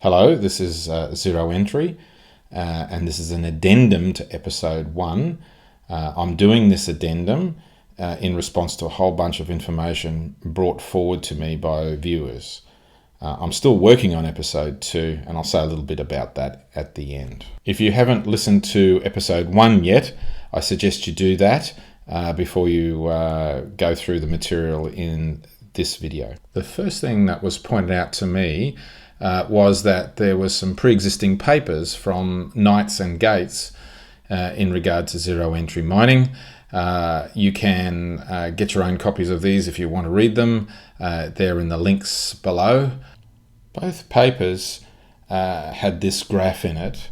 Hello, this is Zero Entry, and this is an addendum to episode 1. I'm doing this addendum in response to a whole bunch of information brought forward to me by viewers. I'm still working on episode 2, and I'll say a little bit about that at the end. If you haven't listened to episode 1 yet, I suggest you do that before you go through the material in this video. The first thing that was pointed out to me was that there was some pre-existing papers from Knights and Gates in regard to zero entry mining. You can get your own copies of these if you want to read them. They're in the links below. Both papers had this graph in it,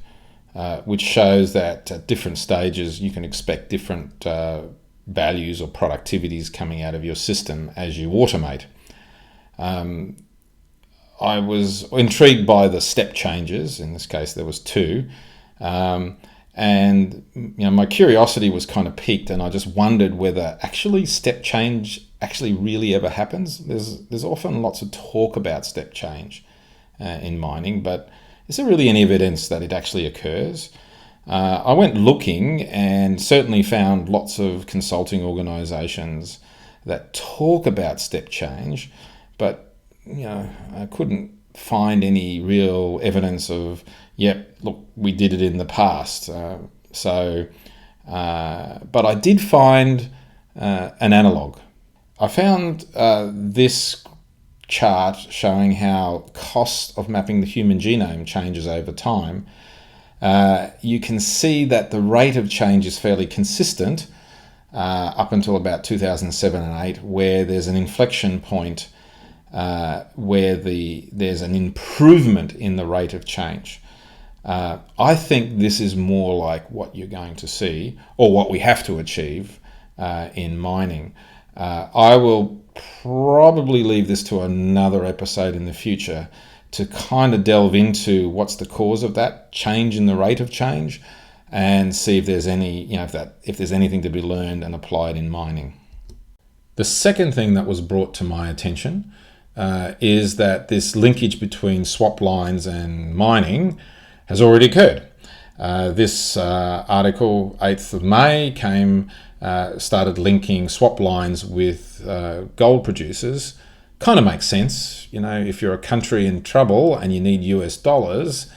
which shows that at different stages you can expect different values or productivities coming out of your system as you automate. I was intrigued by the step changes. In this case, there was 2. And my curiosity was kind of piqued, and I just wondered whether actually step change actually really ever happens. There's often lots of talk about step change in mining, but is there really any evidence that it actually occurs? I went looking and certainly found lots of consulting organisations that talk about step change, but I couldn't find any real evidence of, yep, look, we did it in the past. But I did find an analogue. I found this chart showing how cost of mapping the human genome changes over time. You can see that the rate of change is fairly consistent up until about 2007 and 8, where there's an inflection point where there's an improvement in the rate of change. I think this is more like what you're going to see, or what we have to achieve in mining. I will probably leave this to another episode in the future to kind of delve into what's the cause of that change in the rate of change, and see if there's any, if there's anything to be learned and applied in mining. The second thing that was brought to my attention is that this linkage between swap lines and mining has already occurred. This article, 8th of May, started linking swap lines with gold producers. Kind of makes sense. If you're a country in trouble and you need US dollars,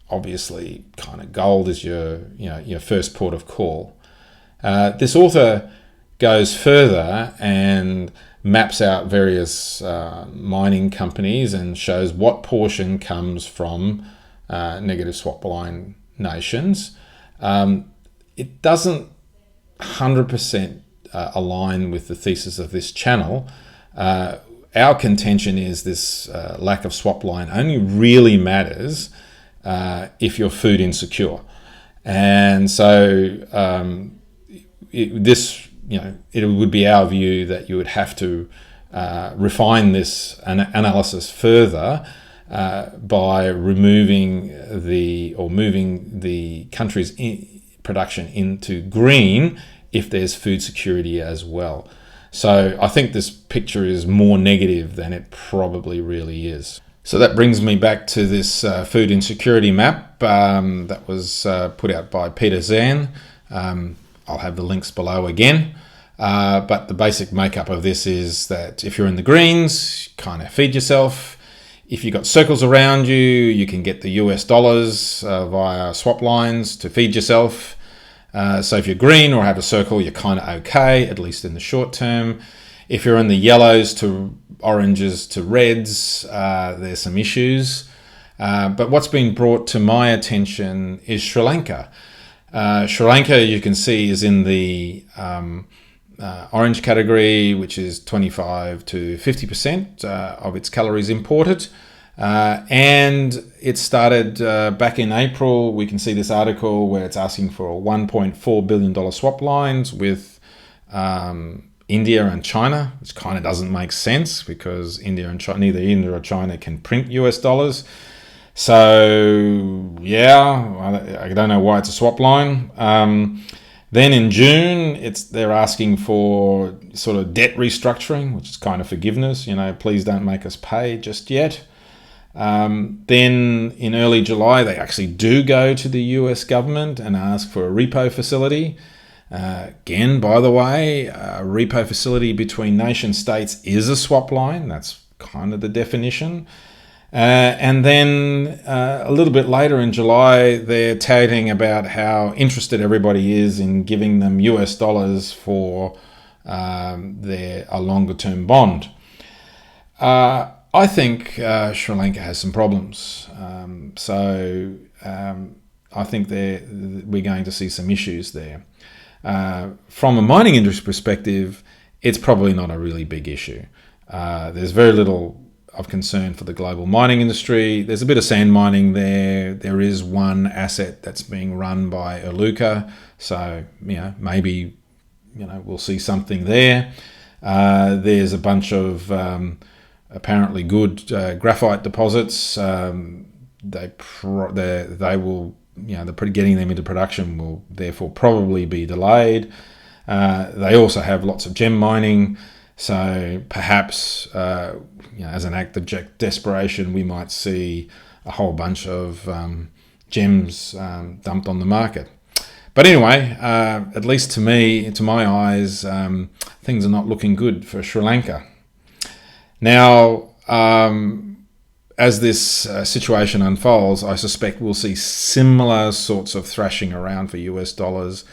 obviously kind of gold is your first port of call. This author goes further and maps out various mining companies and shows what portion comes from negative swap line nations. It doesn't 100% align with the thesis of this channel. Our contention is this lack of swap line only really matters if you're food insecure. And so it would be our view that you would have to refine this analysis further by moving the country's production into green if there's food security as well. So I think this picture is more negative than it probably really is. So that brings me back to this food insecurity map that was put out by Zeihan. I'll have the links below again. But the basic makeup of this is that if you're in the greens, kind of feed yourself. If you've got circles around you, you can get the US dollars via swap lines to feed yourself. So if you're green or have a circle, you're kind of okay, at least in the short term. If you're in the yellows to oranges to reds, there's some issues. But what's been brought to my attention is Sri Lanka. Sri Lanka, you can see, is in the orange category, which is 25 to 50% of its calories imported. And it started back in April. We can see this article where it's asking for $1.4 billion swap lines with India and China, which kind of doesn't make sense because neither India or China can print US dollars. So, yeah, I don't know why it's a swap line. Then in June, they're asking for sort of debt restructuring, which is kind of forgiveness. Please don't make us pay just yet. Then in early July, they actually do go to the US government and ask for a repo facility. Again, by the way, a repo facility between nation states is a swap line. That's kind of the definition. And then a little bit later in July, they're touting about how interested everybody is in giving them US dollars for a longer-term bond. I think Sri Lanka has some problems. I think we're going to see some issues there. From a mining industry perspective, it's probably not a really big issue. There's very little of concern for the global mining industry. There's a bit of sand mining there. There is one asset that's being run by Iluka, so maybe we'll see something there. There's a bunch of apparently good graphite deposits. They will, getting them into production will therefore probably be delayed. They also have lots of gem mining, so perhaps as an act of desperation, we might see a whole bunch of gems dumped on the market. But anyway, at least to my eyes, things are not looking good for Sri Lanka. Now, as this situation unfolds, I suspect we'll see similar sorts of thrashing around for US dollars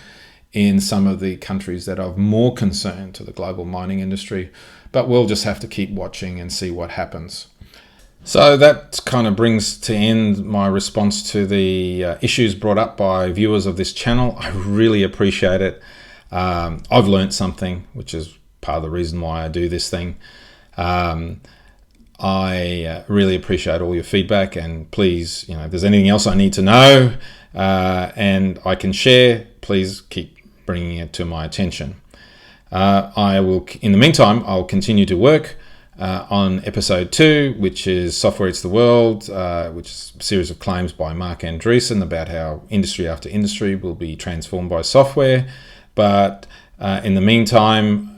in some of the countries that are of more concern to the global mining industry. But we'll just have to keep watching and see what happens. So that kind of brings to end my response to the issues brought up by viewers of this channel. I really appreciate it. I've learned something, which is part of the reason why I do this thing. I really appreciate all your feedback, and please, if there's anything else I need to know and I can share, please keep bringing it to my attention. In the meantime, I'll continue to work on episode 2, which is Software Eats the World, which is a series of claims by Mark Andreessen about how industry after industry will be transformed by software. But in the meantime,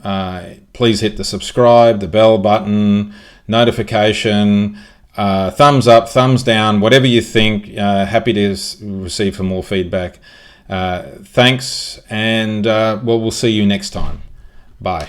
please hit the subscribe, the bell button, notification, thumbs up, thumbs down, whatever you think. Happy to receive some more feedback. Thanks, and we'll see you next time. Bye.